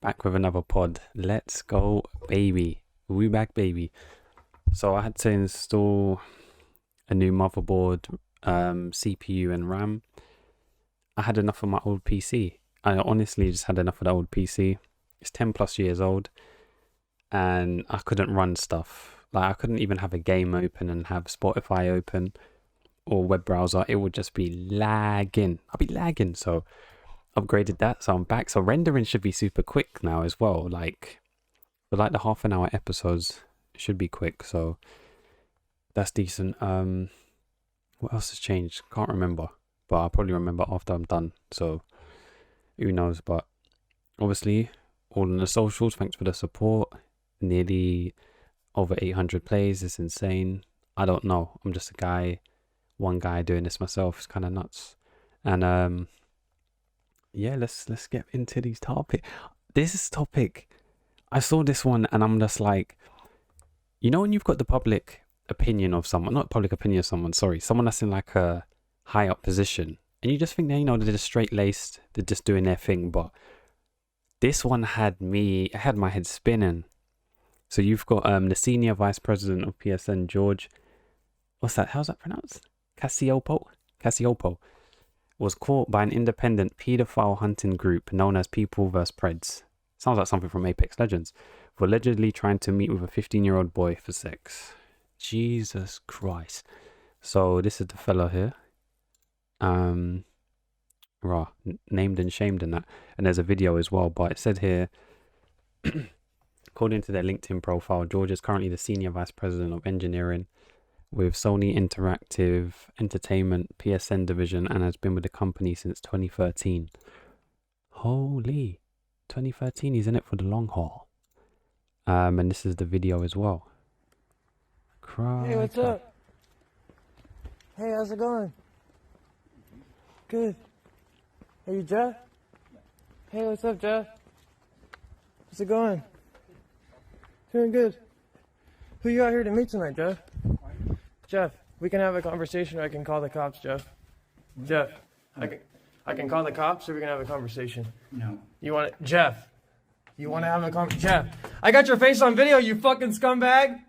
Back with another pod. Let's go, baby. We back, baby. So I had to install a new motherboard, CPU and RAM. I had enough of my old PC. I honestly just had enough of the old PC. It's 10 plus years old and I couldn't run stuff. Like I couldn't even have a game open and have Spotify open or web browser. It would just be lagging. I'll be lagging. So upgraded that, so I'm back. So rendering should be super quick now as well. Like for like the half an hour episodes, it should be quick. So that's decent. What else has changed? Can't remember, but I'll probably remember after I'm done. So who knows? But obviously, all on the socials. Thanks for the support. Nearly over 800 plays. It's insane. I don't know. I'm just a guy, one guy doing this myself. It's kind of nuts. And yeah, let's get into these topic. This topic, I saw this one and I'm just like, you know when you've got the public opinion of someone, not public opinion of someone, sorry, someone that's in like a high up position, and you just think they, you know, they're just straight laced, they're just doing their thing. But this one had my head spinning. So you've got the senior vice president of PSN George, what's that? How's that pronounced? Cacioppo. Was caught by an independent paedophile hunting group known as People vs. Preds. Sounds like something from Apex Legends. For allegedly trying to meet with a 15-year-old boy for sex. Jesus Christ. So this is the fella here. Named and shamed in that. And there's a video as well. But it said here, according to their LinkedIn profile, George is currently the senior vice president of engineering with Sony Interactive Entertainment PSN division and has been with the company since 2013. Holy, 2013, he's in it for the long haul. And this is the video as well. Hey, what's up? Hey, how's it going? Good. Hey, you Jeff? Hey, what's up, Jeff? How's it going? Doing good. Who you out here to meet tonight, Jeff? Jeff, we can have a conversation or I can call the cops, Jeff. Jeff, I can call the cops or we can have a conversation. No. You want it? Jeff, you want to have a conversation? Jeff, I got your face on video, you fucking scumbag.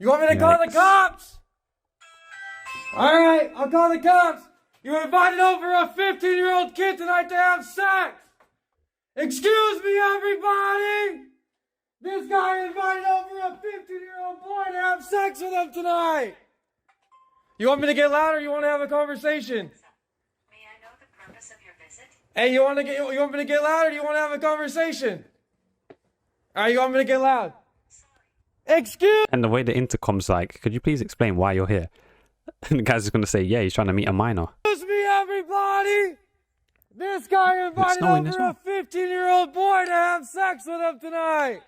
You want me to call the cops? Alright, I'll call the cops. You invited over a 15-year-old kid tonight to have sex. Excuse me, everybody. This guy invited over a 15-year-old boy to have sex with him tonight. You want me to get loud or you want to have a conversation? May I know the purpose of your visit? Hey, you want me to get loud or do you want to have a conversation? Alright, you want me to get loud? Excuse. And the way the intercom's like, could you please explain why you're here? And the guy's just going to say, yeah, he's trying to meet a minor. Excuse me, everybody. This guy invited over a 15-year-old boy to have sex with him tonight.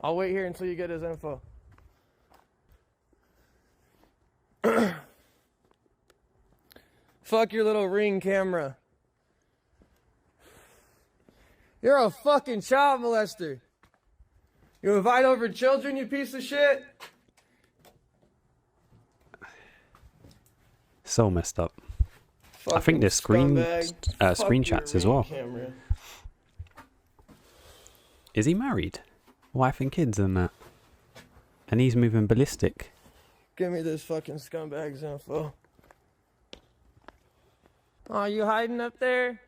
I'll wait here until you get his info. Fuck your little Ring camera. You're a fucking child molester. You invite over children, you piece of shit? So messed up. Fucking I think there's screenshots as well. Camera. Is he married? Wife and kids and that. And he's moving ballistic. Give me this fucking scumbag's info. Oh, you hiding up there?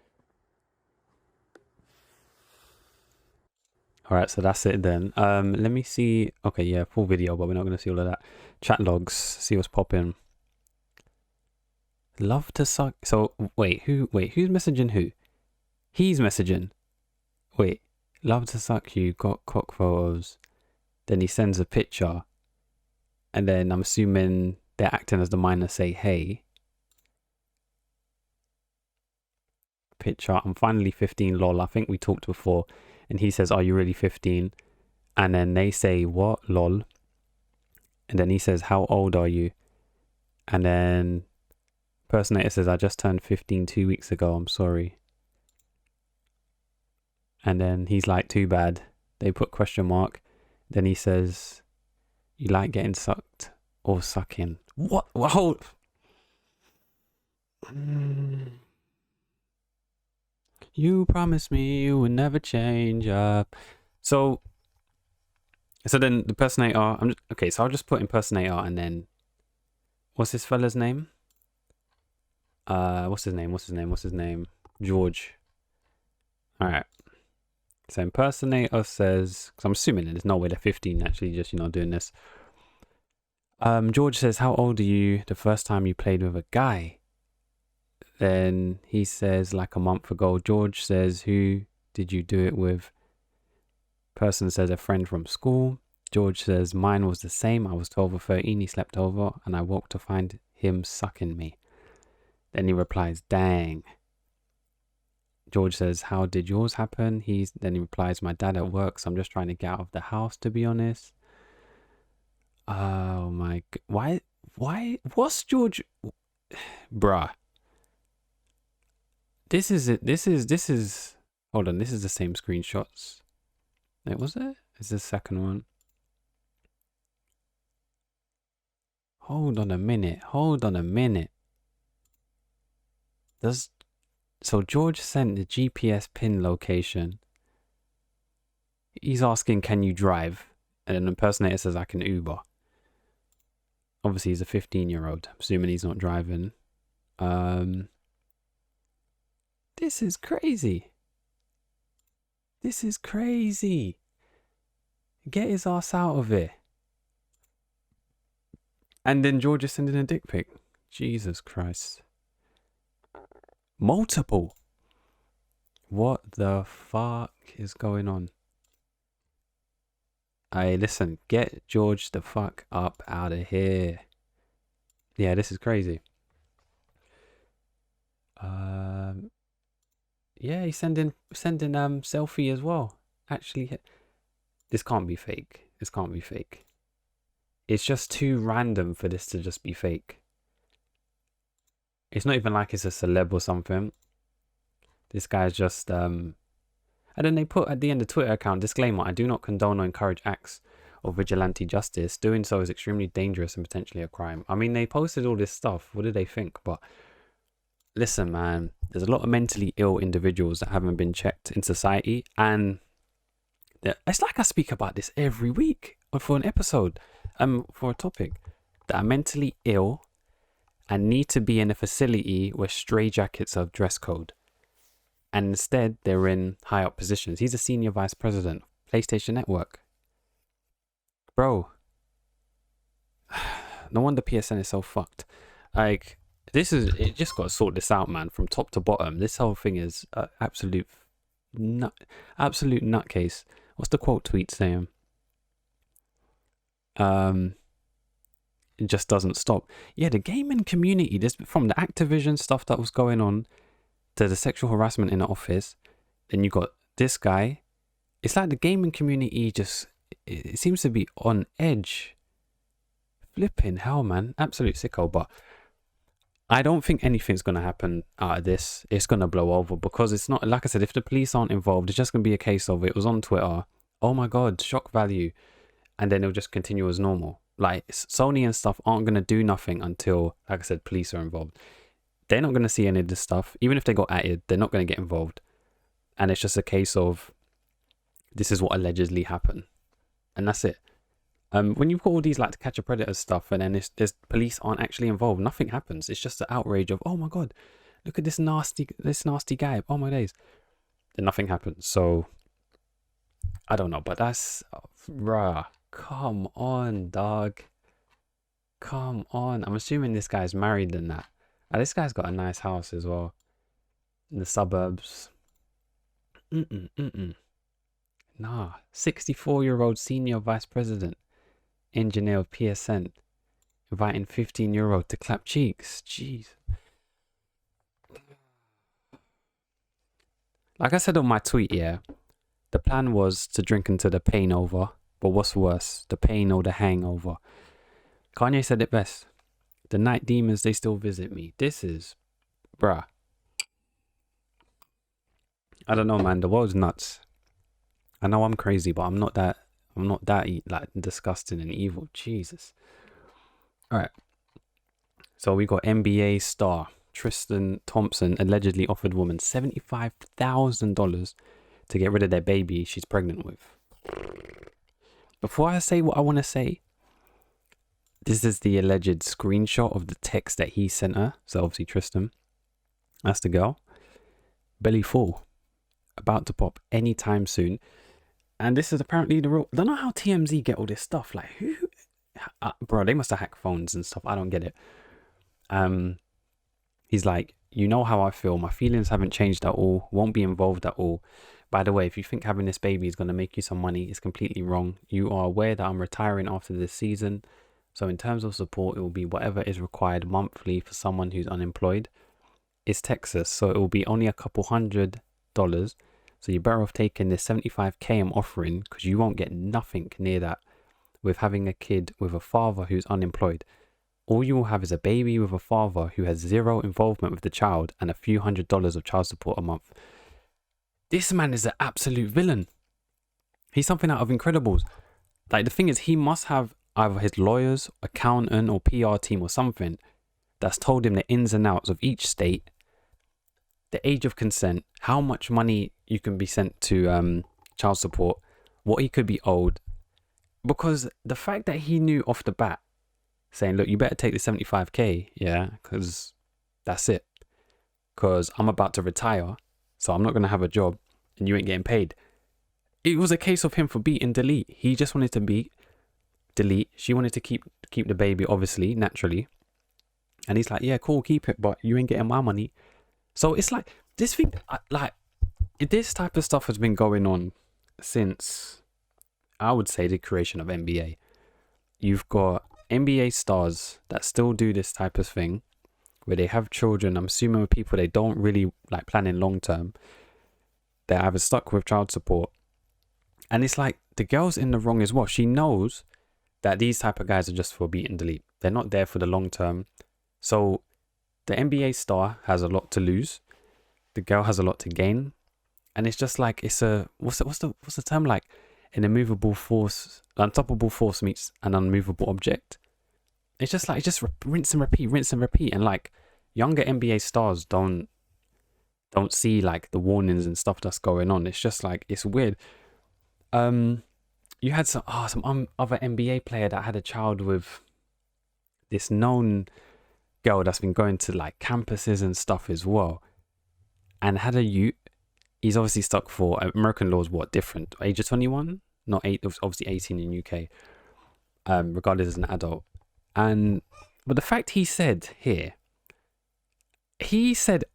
Alright, so that's it then. Let me see. Okay, yeah, full video, but we're not going to see all of that. Chat logs, see what's popping. Love to suck. So, who's messaging who? He's messaging. Wait, love to suck you, got cock photos. Then he sends a picture. And then I'm assuming they're acting as the minor, say, hey. Picture, I'm finally 15, lol. I think we talked before. And he says, are you really 15? And then they say, what? Lol. And then he says, how old are you? And then impersonator says, I just turned 15 2 weeks ago. I'm sorry. And then he's like, too bad. They put question mark. Then he says, you like getting sucked or sucking? What? Whoa. You promised me you would never change up. So then the impersonator. Okay, so I'll just put impersonator and then what's this fella's name? What's his name? George. All right. So impersonator says, because I'm assuming there's no way they're 15 actually, just doing this. George says, "How old are you? The first time you played with a guy?" Then he says, "Like a month ago." George says, "Who did you do it with?" Person says, "A friend from school." George says, "Mine was the same. I was 12 or 13. He slept over and I woke to find him sucking me." Then he replies, "Dang." George says, "How did yours happen?" Then he replies, "My dad at work, so I'm just trying to get out of the house, to be honest." Oh my god. Why? What's George? Bruh. This is it. This is. Hold on. This is the same screenshots. Wait, was it? Is the second one? Hold on a minute. So George sent the GPS pin location. He's asking, "Can you drive?" And then the impersonator says, "I can Uber." Obviously, he's a 15-year-old. I'm assuming he's not driving. This is crazy. Get his ass out of here. And then George is sending a dick pic. Jesus Christ. Multiple. What the fuck is going on? Hey, listen, get George the fuck up out of here. Yeah, this is crazy. Yeah, he's sending selfie as well. Actually, this can't be fake. It's just too random for this to just be fake. It's not even like it's a celeb or something. This guy's just and then they put at the end of the Twitter account, disclaimer: "I do not condone or encourage acts of vigilante justice. Doing so is extremely dangerous and potentially a crime." I mean, they posted all this stuff. What do they think? But listen, man, there's a lot of mentally ill individuals that haven't been checked in society, and it's like I speak about this every week or for an episode, for a topic, that are mentally ill and need to be in a facility where straitjackets are dress code. And instead, they're in high up positions. He's a senior vice president, PlayStation Network. Bro. No wonder PSN is so fucked. Like, it just got to sort this out, man, from top to bottom. This whole thing is absolute nutcase. What's the quote tweet saying? It just doesn't stop. Yeah, the gaming community, this from the Activision stuff that was going on to the sexual harassment in the office, then you got this guy. It's like the gaming community it seems to be on edge. Flipping hell, man. Absolute sicko. But I don't think anything's going to happen out of this. It's going to blow over because it's not, like I said, if the police aren't involved, it's just going to be a case of it was on Twitter. Oh my God, shock value. And then it'll just continue as normal. Like Sony and stuff aren't going to do nothing until, like I said, police are involved. They're not going to see any of this stuff. Even if they got added, they're not going to get involved. And it's just a case of this is what allegedly happened. And that's it. When you've got all these like to catch a predator stuff and then there's police aren't actually involved, nothing happens. It's just the outrage of, oh my God, look at this nasty guy. Oh my days. Then nothing happens. So I don't know, but that's come on, dog. Come on. I'm assuming this guy's married and that. This guy's got a nice house as well in the suburbs. Nah, 64-year-old senior vice president, engineer of PSN, inviting 15-year-old to clap cheeks. Jeez. Like I said on my tweet, yeah, the plan was to drink until the pain over. But what's worse, the pain or the hangover? Kanye said it best. The night demons, they still visit me. This is, bruh. I don't know, man. The world's nuts. I know I'm crazy, but I'm not that like disgusting and evil. Jesus. All right. So we got NBA star Tristan Thompson allegedly offered woman $75,000 to get rid of their baby she's pregnant with. Before I say what I want to say, this is the alleged screenshot of the text that he sent her. So obviously Tristan, that's the girl. Belly full, about to pop anytime soon. And this is apparently the real. I don't know how TMZ get all this stuff. Like, who? Bro, they must have hacked phones and stuff. I don't get it. He's like, you know how I feel. My feelings haven't changed at all. Won't be involved at all. By the way, if you think having this baby is going to make you some money, it's completely wrong. You are aware that I'm retiring after this season. So in terms of support, it will be whatever is required monthly for someone who's unemployed. It's Texas, so it will be only a couple $100. So you're better off taking this $75K I'm offering, because you won't get nothing near that with having a kid with a father who's unemployed. All you will have is a baby with a father who has zero involvement with the child and a few $100s of child support a month. This man is an absolute villain. He's something out of Incredibles. Like, the thing is, he must have either his lawyers, accountant, or PR team or something that's told him the ins and outs of each state, the age of consent, how much money you can be sent to child support, what he could be owed. Because the fact that he knew off the bat, saying, look, you better take the 75K, yeah, because that's it. Because I'm about to retire, so I'm not going to have a job, and you ain't getting paid. It was a case of him for beating delete. He just wanted to beat delete. She wanted to keep the baby, obviously, naturally. And he's like, yeah, cool, keep it, but you ain't getting my money. So it's like, this thing, like, this type of stuff has been going on since, I would say, the creation of NBA. You've got NBA stars that still do this type of thing, where they have children, I'm assuming with people they don't really like planning long term. They're either stuck with child support. And it's like, the girl's in the wrong as well. She knows that these type of guys are just for beat and delete. They're not there for the long term. So the NBA star has a lot to lose. The girl has a lot to gain. And it's just like, it's a, what's the term, like an immovable force, unstoppable force meets an unmovable object. It's just like, just rinse and repeat. And like, younger NBA stars don't see like the warnings and stuff that's going on. It's just like, it's weird. You had some other NBA player that had a child with this known girl that's been going to like campuses and stuff as well, and had a youth. He's obviously stuck for American laws. What, different age of 21, not 8, it was obviously 18 in UK, regarded as an adult. But the fact he said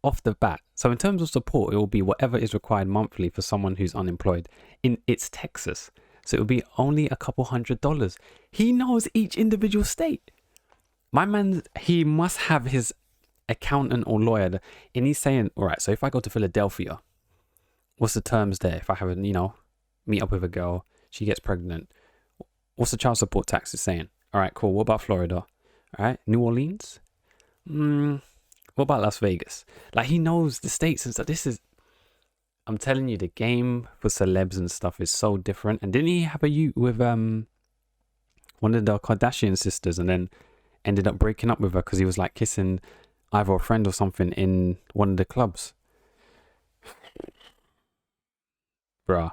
off the bat, so in terms of support, it will be whatever is required monthly for someone who's unemployed. It's Texas, so it will be only a couple $100. He knows each individual state. My man, he must have his accountant or lawyer, and he's saying, all right, so if I go to Philadelphia, what's the terms there? If I have a, meet up with a girl, she gets pregnant, what's the child support tax is saying? All right, cool. What about Florida? All right, New Orleans? What about Las Vegas? Like, he knows the states and stuff. I'm telling you, the game for celebs and stuff is so different. And didn't he have a youth with one of the Kardashian sisters, and then ended up breaking up with her because he was like kissing either a friend or something in one of the clubs? Bruh,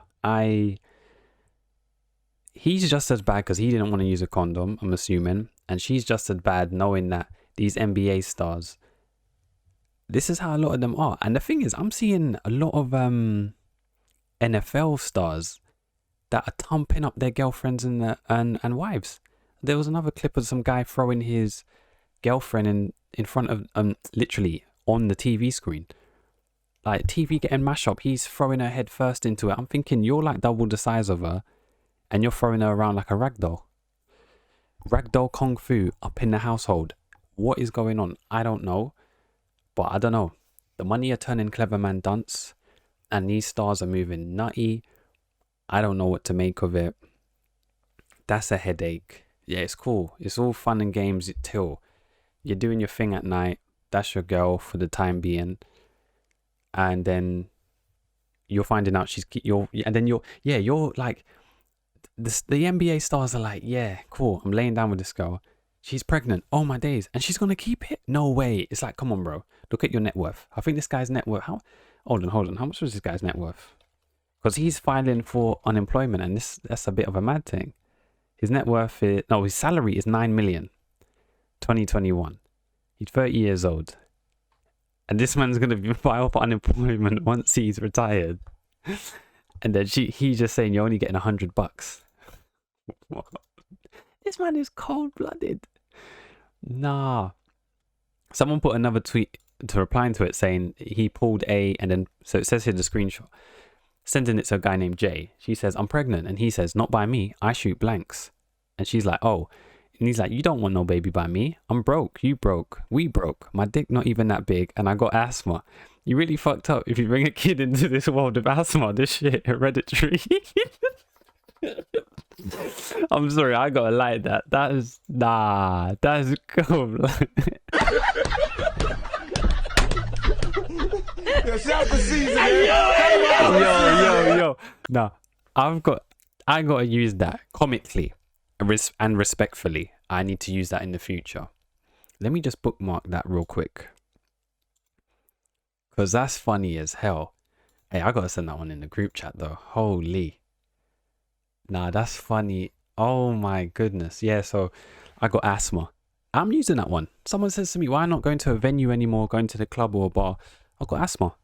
he's just as bad because he didn't want to use a condom, I'm assuming. And she's just as bad knowing that these NBA stars, this is how a lot of them are. And the thing is, I'm seeing a lot of NFL stars that are thumping up their girlfriends and wives. There was another clip of some guy throwing his girlfriend in front of literally on the TV screen. Like, TV getting mashed up, he's throwing her head first into it. I'm thinking, you're like double the size of her, and you're throwing her around like a ragdoll. Ragdoll kung fu up in the household. What is going on? I don't know. But I don't know. The money are turning clever man dunce, and these stars are moving nutty. I don't know what to make of it. That's a headache. Yeah, it's cool. It's all fun and games till you're doing your thing at night. That's your girl for the time being. And then you're finding out you're like, the NBA stars are like, yeah, cool, I'm laying down with this girl. she's pregnant. Oh my days. And she's going to keep it? No way. It's like, come on, bro. Look at your net worth. I think this guy's net worth. Hold on. How much was this guy's net worth? Because he's filing for unemployment, and that's a bit of a mad thing. His net worth is, no, his salary is 9 million. 2021. He's 30 years old. And this man's going to file for unemployment once he's retired. And then he's just saying you're only getting $100. This man is cold-blooded. Nah. Someone put another tweet to replying to it saying he pulled and then, so it says here the screenshot, sending it to a guy named Jay. She says, I'm pregnant. And he says, not by me. I shoot blanks. And she's like, oh. And he's like, you don't want no baby by me. I'm broke. You broke. We broke. My dick not even that big. And I got asthma. You really fucked up if you bring a kid into this world of asthma. This shit hereditary. I'm sorry. I gotta like that. That is cool. Yo. No, I gotta use that comically and respectfully. I need to use that in the future. Let me just bookmark that real quick, because that's funny as hell. Hey, I gotta send that one in the group chat though. Holy. Nah, that's funny. Oh my goodness. Yeah, so I got asthma. I'm using that one. Someone says to me, why not going to a venue anymore, going to the club or a bar? I got asthma.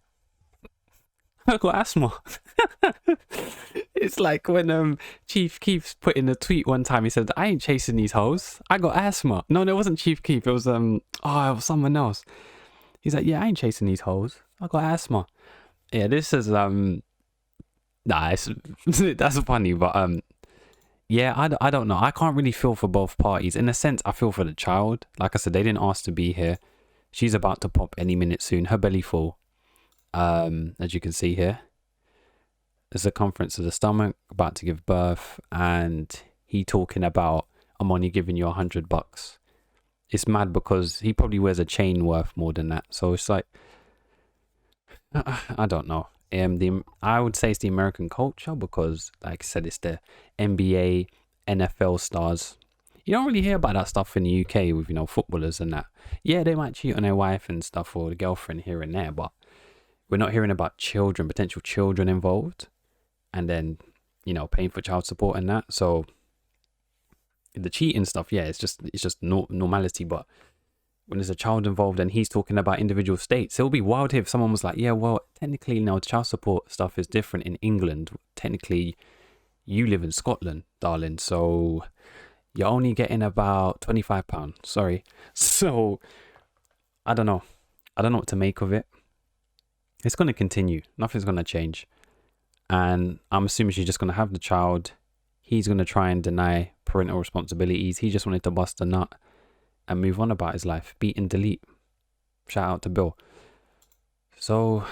It's like when Chief Keef put in a tweet one time. He said, I ain't chasing these hoes. I got asthma. No, it wasn't Chief Keef. It was it was someone else. He's like, yeah, I ain't chasing these hoes. I got asthma. Yeah, this is that's funny, but yeah, I don't know. I can't really feel for both parties. In a sense, I feel for the child. Like I said, they didn't ask to be here. She's about to pop any minute soon. Her belly full. As you can see here, the circumference of the stomach, about to give birth, and he talking about, I'm only giving you $100. It's mad because he probably wears a chain worth more than that. So it's like, I don't know. I would say it's the American culture because, like I said, it's the NBA, NFL stars. You don't really hear about that stuff in the UK with, footballers and that. Yeah, they might cheat on their wife and stuff or the girlfriend here and there, but we're not hearing about potential children involved, and then, paying for child support and that. So the cheating stuff, yeah, it's just normality. But when there's a child involved and he's talking about individual states, it'll be wild if someone was like, yeah, well, technically, child support stuff is different in England. Technically, you live in Scotland, darling. So you're only getting about £25. Sorry. So I don't know. I don't know what to make of it. It's going to continue. Nothing's going to change. And I'm assuming she's just going to have the child. He's going to try and deny parental responsibilities. He just wanted to bust a nut and move on about his life. Beat and delete. Shout out to Bill. So,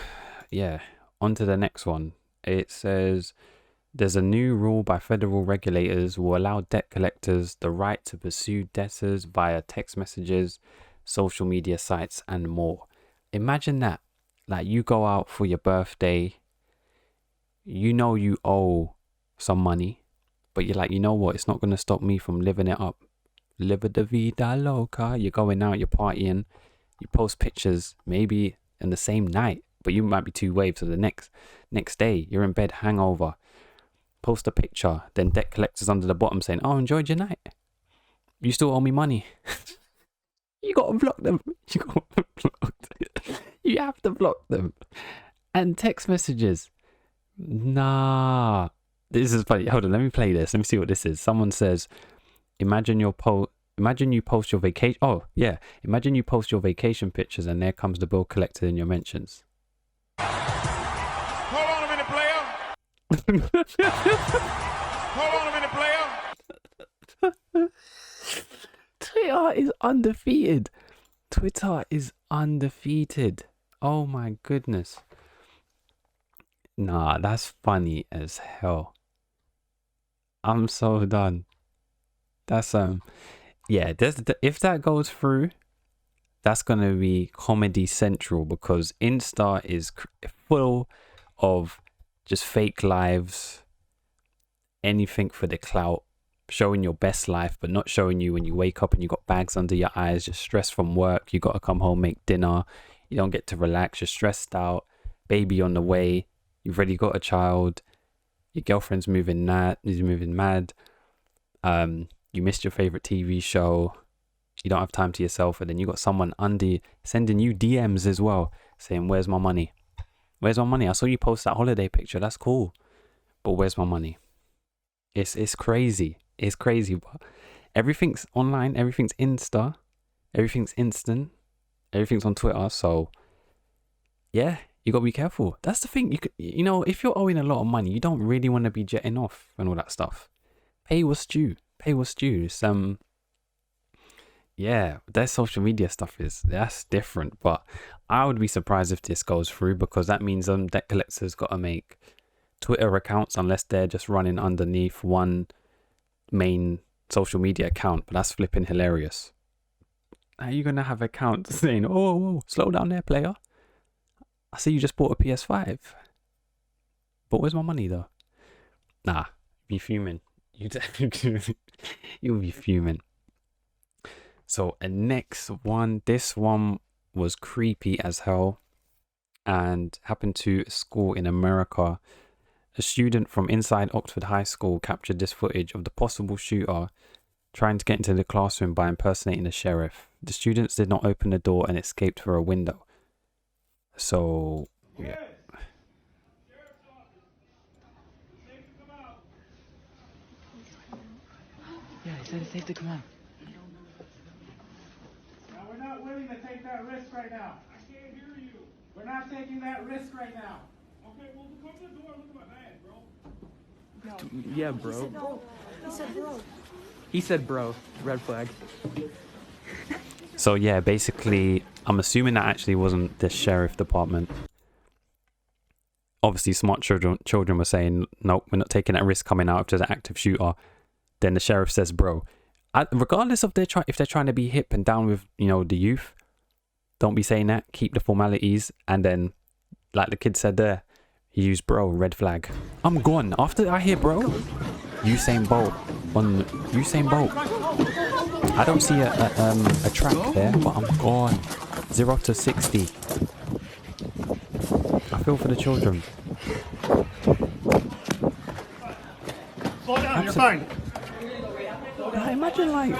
yeah. On to the next one. It says, there's a new rule by federal regulators will allow debt collectors the right to pursue debtors via text messages, social media sites, and more. Imagine that. Like, you go out for your birthday, you owe some money, but you're like, you know what, it's not going to stop me from living it up. Live the vida loca. You're going out, you're partying, you post pictures maybe in the same night, but you might be two waves. So the next day, you're in bed, hangover, post a picture, then debt collectors under the bottom saying, oh, enjoyed your night. You still owe me money. You got to block them. You have to block them. And text messages. Nah. This is funny. Hold on, let me play this. Let me see what this is. Someone says, imagine you post your vacation. Oh, yeah. Imagine you post your vacation pictures and there comes the bill collector in your mentions. Hold on a minute, player. Hold on a minute, player. Twitter is undefeated. Twitter is undefeated. Oh my goodness. Nah, that's funny as hell. I'm so done. That's yeah, if that goes through, that's gonna be Comedy Central, because Insta is full of just fake lives, anything for the clout, showing your best life, but not showing you when you wake up and you got bags under your eyes, you're stressed from work, you got to come home, make dinner, you don't get to relax, you're stressed out, baby on the way, you've already got a child, your girlfriend's moving mad, you missed your favorite TV show, you don't have time to yourself, and then you got someone under sending you DMs as well, saying, where's my money? Where's my money? I saw you post that holiday picture, that's cool, but where's my money? It's crazy. It's crazy, but everything's online, everything's Insta, everything's instant, everything's on Twitter. So yeah, you gotta be careful. That's the thing. You know, if you're owing a lot of money, you don't really want to be jetting off and all that stuff. Pay what's due. Pay what's due. Yeah, their social media stuff that's different. But I would be surprised if this goes through, because that means debt collectors got to make Twitter accounts unless they're just running underneath one main social media account. But that's flipping hilarious. How are you gonna have accounts saying, oh, whoa, slow down there, player, I see you just bought a PS5, but where's my money though? Nah, be fuming. You'll be fuming. So next one, this one was creepy as hell and happened to a school in America. A student from inside Oxford High School captured this footage of the possible shooter trying to get into the classroom by impersonating the sheriff. The students did not open the door and escaped through a window. So, yeah. Yeah, he said it's safe to come out. Now, we're not willing to take that risk right now. I can't hear you. We're not taking that risk right now. Okay, well, come to the door and look at my bag, bro. Yeah, bro. He said bro. He said bro. Red flag. So yeah, basically, I'm assuming that actually wasn't the sheriff department. Obviously, smart children were saying, nope, we're not taking that risk coming out if there's an active shooter. Then the sheriff says, bro. Regardless of if they're trying to be hip and down with, you know, the youth, don't be saying that. Keep the formalities. And then, like the kid said there, he used bro, red flag. I'm gone. After I hear bro, Usain Bolt. I don't see a track there, but I'm gone. 0 to 60. I feel for the children. Slow down, you're fine. Now imagine like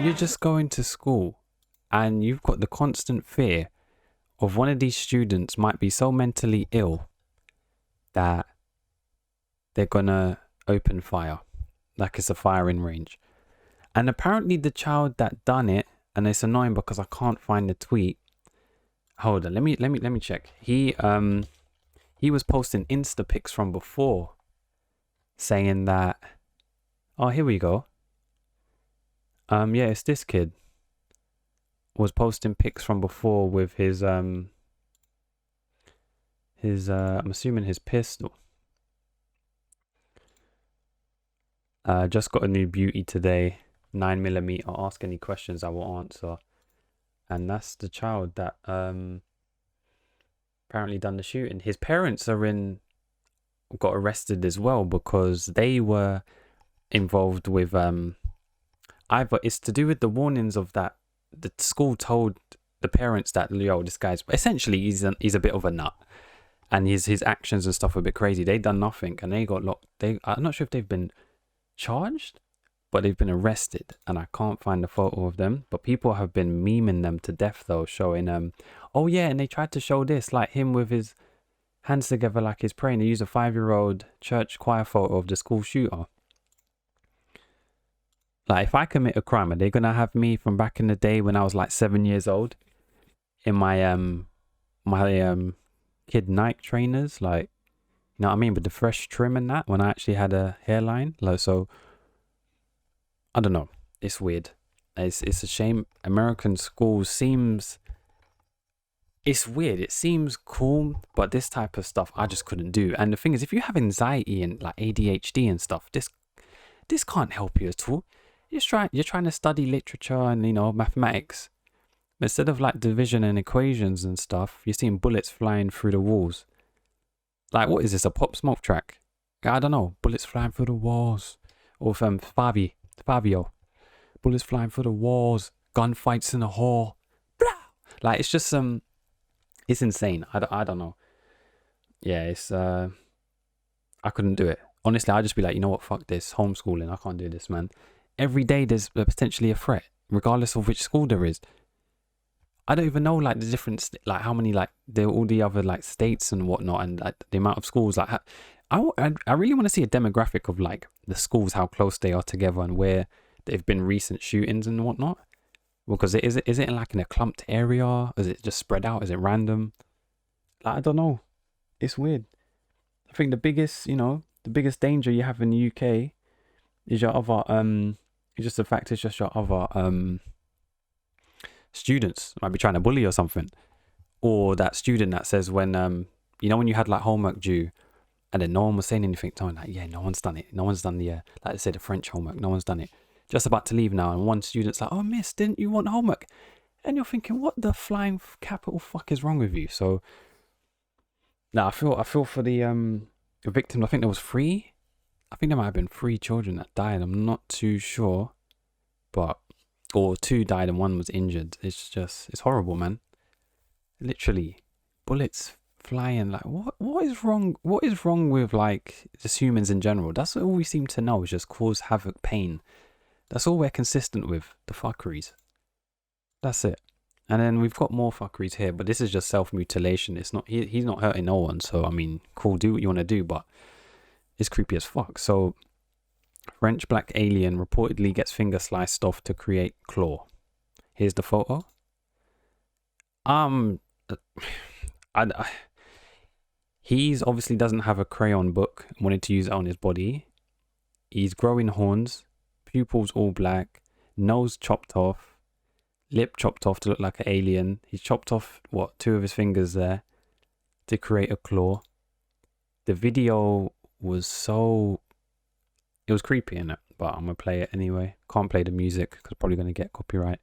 you're just going to school and you've got the constant fear of one of these students might be so mentally ill that they're gonna open fire, like it's a firing range. And apparently the child that done it, and it's annoying because I can't find the tweet. Hold on, let me check. He was posting Insta pics from before, saying that. Oh, here we go. Yeah, it's this kid. Was posting pics from before with his I'm assuming his pistol. Just got a new beauty today. 9mm. Ask any questions I will answer. And that's the child that apparently done the shooting. His parents got arrested as well because they were involved with either it's to do with the warnings of that the school told the parents that, yo, this guy's essentially he's a bit of a nut, and his actions and stuff were a bit crazy. They done nothing and they got locked. I'm not sure if they've been charged, but they've been arrested, and I can't find a photo of them. But people have been memeing them to death though, showing oh yeah, and they tried to show this, like him with his hands together like he's praying. They used a 5-year-old church choir photo of the school shooter. Like, if I commit a crime, are they gonna have me from back in the day when I was like 7 years old in my kid Nike trainers, like, you know what I mean, with the fresh trim and that, when I actually had a hairline? Like, so I don't know. It's weird. It's a shame. American schools it's weird. It seems cool, but this type of stuff I just couldn't do. And the thing is, if you have anxiety and like ADHD and stuff, this can't help you at all. You're trying to study literature and, you know, mathematics. Instead of like division and equations and stuff, you're seeing bullets flying through the walls. Like, what is this, a Pop Smoke track? I don't know. Bullets flying through the walls. Or from Fabi. Fabio. Bullets flying through the walls. Gunfights in the hall. Blah! Like, it's just it's insane. I don't know. Yeah, it's I couldn't do it. Honestly, I'd just be like, you know what, fuck this. Homeschooling, I can't do this, man. Every day there's potentially a threat, regardless of which school there is. I don't even know like the difference, like how many like there all the other like states and whatnot, and like the amount of schools. Like I really want to see a demographic of like the schools, how close they are together, and where there've been recent shootings and whatnot. Because is it like in a clumped area? Is it just spread out? Is it random? Like, I don't know. It's weird. I think the biggest danger you have in the UK is your other it's just the fact it's just your other students might be trying to bully or something, or that student that says when when you had like homework due and then no one was saying anything, telling like, yeah, no one's done it, no one's done the like I said, the French homework, no one's done it, just about to leave now, and one student's like, oh miss, didn't you want homework? And you're thinking, what the flying capital fuck is wrong with you? So now I feel for the victims. I think there was 3. I think there might have been 3 children that died. I'm not too sure, or 2 died and 1 was injured. It's horrible, man. Literally, bullets flying. Like, what is wrong? What is wrong with like just humans in general? That's all we seem to know, is just cause havoc, pain. That's all we're consistent with. The fuckeries. That's it. And then we've got more fuckeries here, but this is just self-mutilation. It's not. He's not hurting no one. So I mean, cool. Do what you want to do, but it's creepy as fuck. So, French black alien reportedly gets finger sliced off to create claw. Here's the photo. He's obviously doesn't have a crayon book. Wanted to use it on his body. He's growing horns, pupils all black, nose chopped off, lip chopped off to look like an alien. He's chopped off 2 of his fingers there to create a claw. The video was it was creepy in it, but I'm gonna play it anyway. Can't play the music because I'm probably gonna get copyright.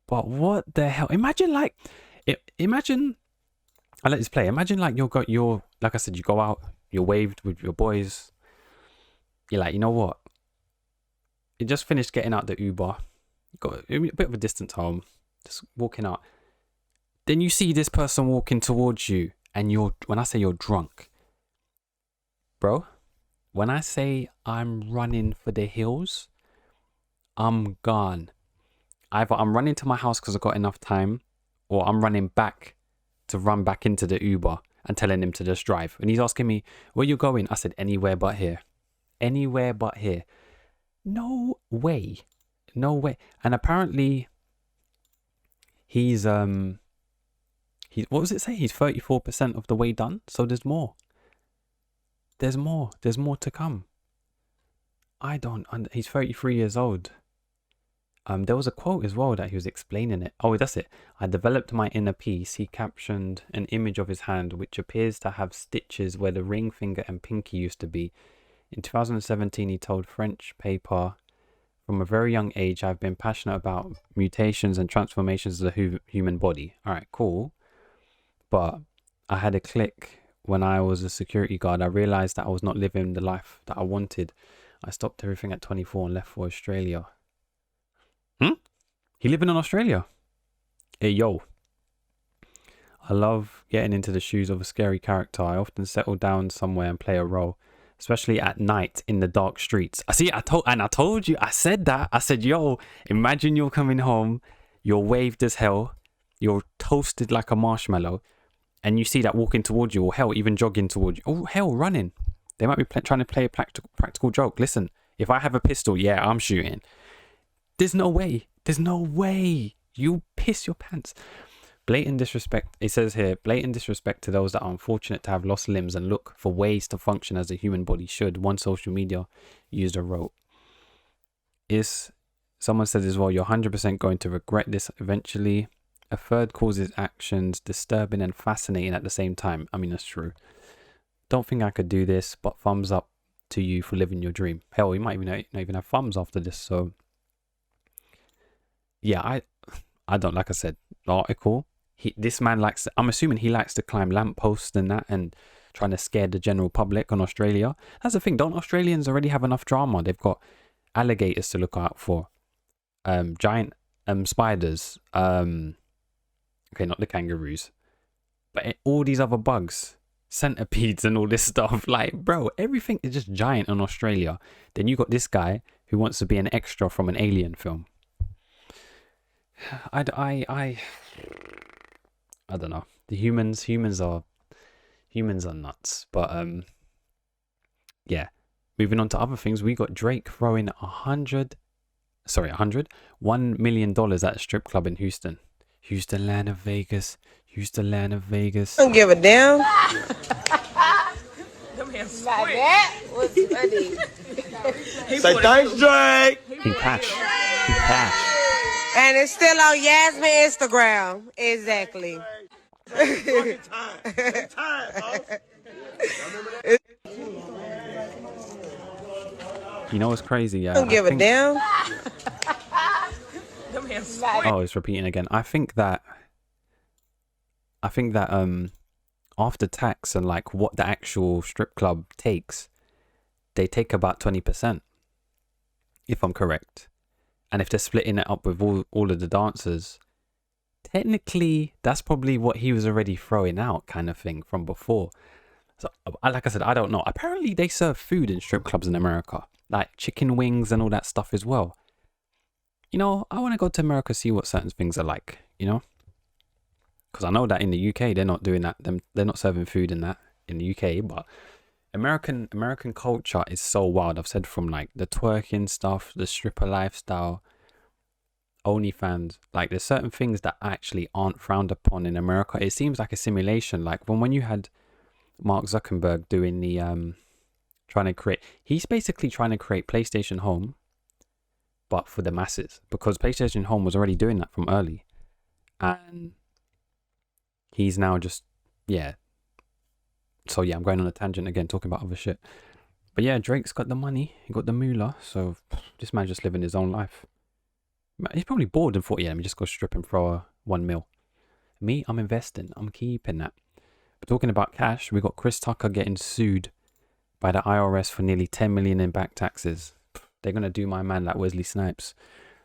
But what the hell? Imagine I let this play. Imagine like you're like I said, you go out, you're waved with your boys. You're like, you know what? You just finished getting out the Uber, got a bit of a distance home, just walking out. Then you see this person walking towards you, and when I say you're drunk, bro, when I say I'm running for the hills, I'm gone. Either I'm running to my house because I've got enough time, or I'm running back to run back into the Uber and telling him to just drive. And he's asking me, where you going? I said, anywhere but here. Anywhere but here. No way. No way. And apparently he's what was it say? He's 34% of the way done. So there's more. There's more to come. He's 33 years old. There was a quote as well that he was explaining it. Oh, that's it. I developed my inner peace. He captioned an image of his hand, which appears to have stitches where the ring finger and pinky used to be. In 2017, he told French paper, from a very young age, I've been passionate about mutations and transformations of the human body. All right, cool. But I had a click when I was a security guard. I realized that I was not living the life that I wanted. I stopped everything at 24 and left for Australia. He living in Australia? Hey, yo. I love getting into the shoes of a scary character. I often settle down somewhere and play a role, especially at night in the dark streets. I told you, I said that. I said, yo, imagine you're coming home, you're waved as hell, you're toasted like a marshmallow, and you see that walking towards you, or hell, even jogging towards you. Oh, hell, running. They might be trying to play a practical joke. Listen, if I have a pistol, yeah, I'm shooting. There's no way. There's no way. You piss your pants. Blatant disrespect. It says here, blatant disrespect to those that are unfortunate to have lost limbs and look for ways to function as a human body should. One social media user wrote, someone said as well, you're 100% going to regret this eventually. A third calls his actions disturbing and fascinating at the same time. I mean, that's true. Don't think I could do this, but thumbs up to you for living your dream. Hell, you might not even have thumbs after this. So yeah, I don't, like I said, the article, this man I'm assuming he likes to climb lampposts and that, and trying to scare the general public on Australia. That's the thing. Don't Australians already have enough drama? They've got alligators to look out for, giant spiders, okay, not the kangaroos, but all these other bugs, centipedes and all this stuff. Like, bro, everything is just giant in Australia. Then you got this guy who wants to be an extra from an alien film. I don't know. The humans are nuts. But yeah. Moving on to other things, we got Drake throwing $1 million at a strip club in Houston. Houston, land of Vegas. Houston, land of Vegas. Don't give a damn. That was funny. Say thanks, Drake. In cash. In cash. And it's still on Yasmin Instagram. Exactly. You know what's crazy? Yeah. Don't give a damn. Oh, it's repeating again. I think that after tax and like what the actual strip club takes, they take about 20%, if I'm correct. And if they're splitting it up with all of the dancers, technically that's probably what he was already throwing out, kind of thing, from before. So like I said, I don't know. Apparently they serve food in strip clubs in America, like chicken wings and all that stuff as well. You know, I want to go to America, see what certain things are like, you know, because I know that in the UK they're not doing that. They're not serving food in the UK, but American culture is so wild. I've said, from like the twerking stuff, the stripper lifestyle, OnlyFans, like there's certain things that actually aren't frowned upon in America. It seems like a simulation. Like when you had Mark Zuckerberg doing the he's basically trying to create PlayStation Home, but for the masses, because PlayStation Home was already doing that from early, and he's now just, yeah. So yeah, I'm going on a tangent again, talking about other shit. But yeah, Drake's got the money, he got the moolah, so this man's just living his own life. He's probably bored and thought, yeah, let me just go stripping for 1 mil. Me, I'm investing, I'm keeping that. But talking about cash, we got Chris Tucker getting sued by the IRS for nearly 10 million in back taxes. They're going to do my man like Wesley Snipes.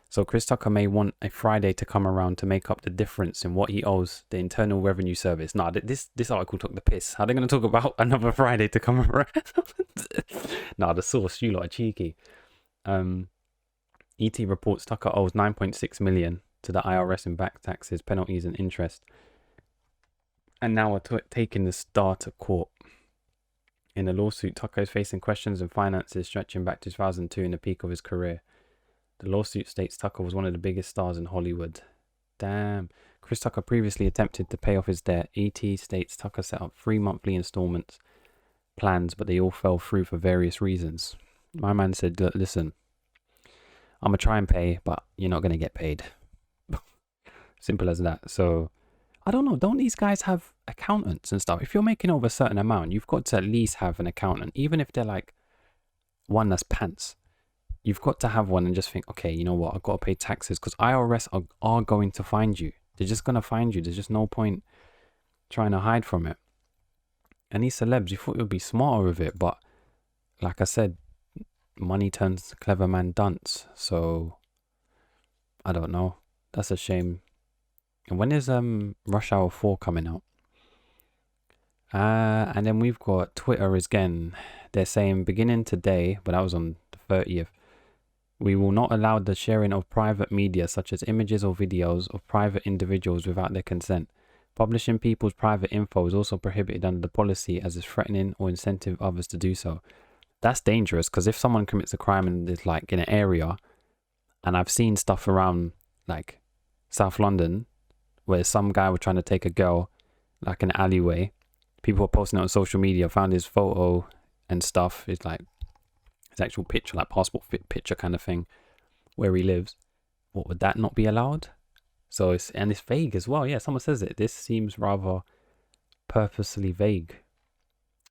So Chris Tucker may want a Friday to come around to make up the difference in what he owes the Internal Revenue Service. Nah, this article took the piss. How are they going to talk about another Friday to come around? Nah, the source, you lot are cheeky. ET reports Tucker owes 9.6 million to the IRS in back taxes, penalties and interest. And now are taking the Star to court. In a lawsuit, Tucker is facing questions and finances stretching back to 2002, in the peak of his career. The lawsuit states Tucker was one of the biggest stars in Hollywood. Damn. Chris Tucker previously attempted to pay off his debt. ET states Tucker set up 3 monthly installments plans, but they all fell through for various reasons. My man said, listen, I'm going to try and pay, but you're not going to get paid. Simple as that. So, I don't know. Don't these guys have accountants and stuff? If you're making over a certain amount, you've got to at least have an accountant, even if they're like one that's pants. You've got to have one and just think, okay, you know what? I've got to pay taxes, because IRS are going to find you. They're just going to find you. There's just no point trying to hide from it. And these celebs, you thought it would be smarter with it, but like I said, money turns clever man dunce. So I don't know. That's a shame. And when is Rush Hour 4 coming out? And then we've got Twitter again. They're saying beginning today, but that was on the 30th. We will not allow the sharing of private media, such as images or videos of private individuals, without their consent. Publishing people's private info is also prohibited under the policy, as is threatening or incentive others to do so. That's dangerous, because if someone commits a crime and is like in an area, and I've seen stuff around like South London, where some guy was trying to take a girl like in an alleyway. People were posting it on social media, found his photo and stuff. It's like his actual picture, like passport fit picture kind of thing, where he lives. What, would that not be allowed? So it's vague as well. Yeah, someone says it. This seems rather purposely vague.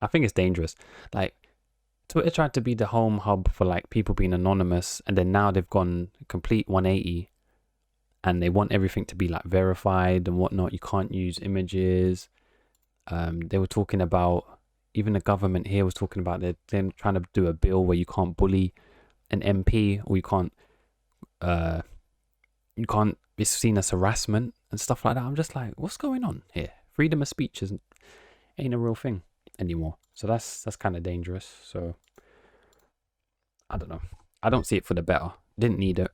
I think it's dangerous. Like, Twitter tried to be the home hub for like people being anonymous, and then now they've gone complete 180. And they want everything to be like verified and whatnot. You can't use images. They were talking about, even the government here was talking about them trying to do a bill where you can't bully an MP, or you can't be seen as harassment and stuff like that. I'm just like, what's going on here? Freedom of speech ain't a real thing anymore. So that's kind of dangerous. So I don't know. I don't see it for the better. Didn't need it.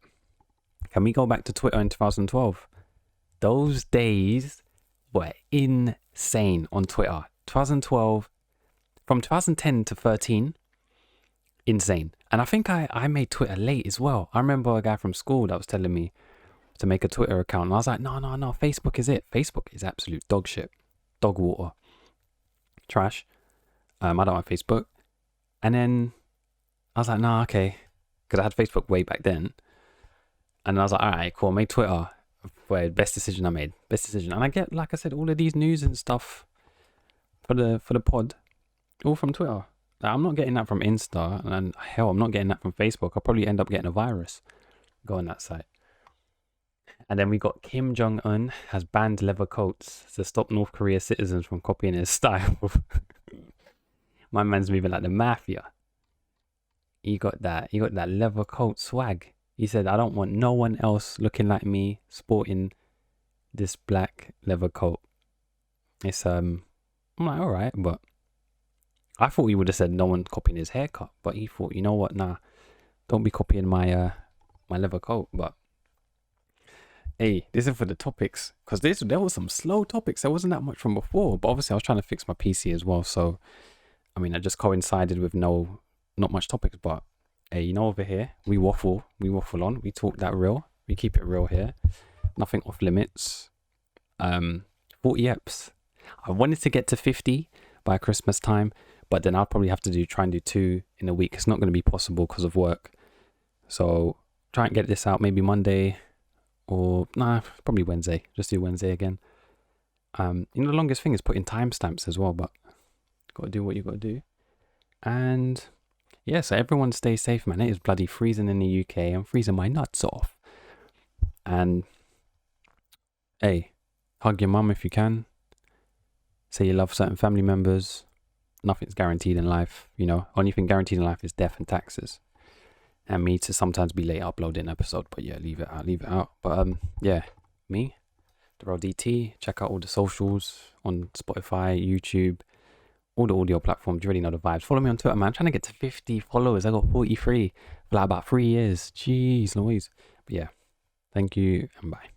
Can we go back to Twitter in 2012? Those days were insane on Twitter. 2012, from 2010 to 13, insane. And I think I made Twitter late as well. I remember a guy from school that was telling me to make a Twitter account, and I was like, no, Facebook is it. Facebook is absolute dog shit, dog water, trash. I don't have Facebook. And then I was like, nah, okay, because I had Facebook way back then. And I was like, all right, cool, I made Twitter. Best decision I made. Best decision. And I get, like I said, all of these news and stuff for the pod, all from Twitter. Like, I'm not getting that from Insta, and hell, I'm not getting that from Facebook. I'll probably end up getting a virus going that site. And then we got Jung Un has banned leather coats to stop North Korea citizens from copying his style. My man's moving like the mafia. He got that leather coat swag. He said, I don't want no one else looking like me sporting this black leather coat. It's I'm like, all right, but I thought he would have said no one copying his haircut, but he thought, you know what, nah, don't be copying my my leather coat. But hey, this is for the topics, because there was some slow topics. There wasn't that much from before, but obviously I was trying to fix my PC as well, so I mean, it just coincided with not much topics. But hey, you know, over here we waffle on, we talk that real, we keep it real here, nothing off limits. 40 eps. I wanted to get to 50 by Christmas time, but then I'll probably have to try and do 2 in a week. It's not going to be possible because of work. So try and get this out maybe Monday, or probably Wednesday. Just do Wednesday again. The longest thing is putting timestamps as well, but got to do what you got to do. And yeah, so everyone stay safe, man. It is bloody freezing in the UK. I'm freezing my nuts off. And hey, hug your mum if you can. Say you love certain family members. Nothing's guaranteed in life, you know. Only thing guaranteed in life is death and taxes. And me to sometimes be late uploading an episode, but yeah, leave it out. But yeah, me, DurrellDT. Check out all the socials on Spotify, YouTube, all the audio platforms. You already know the vibes. Follow me on Twitter, man. I'm trying to get to 50 followers. I got 43 for like about 3 years. Jeez Louise. But yeah, thank you and bye.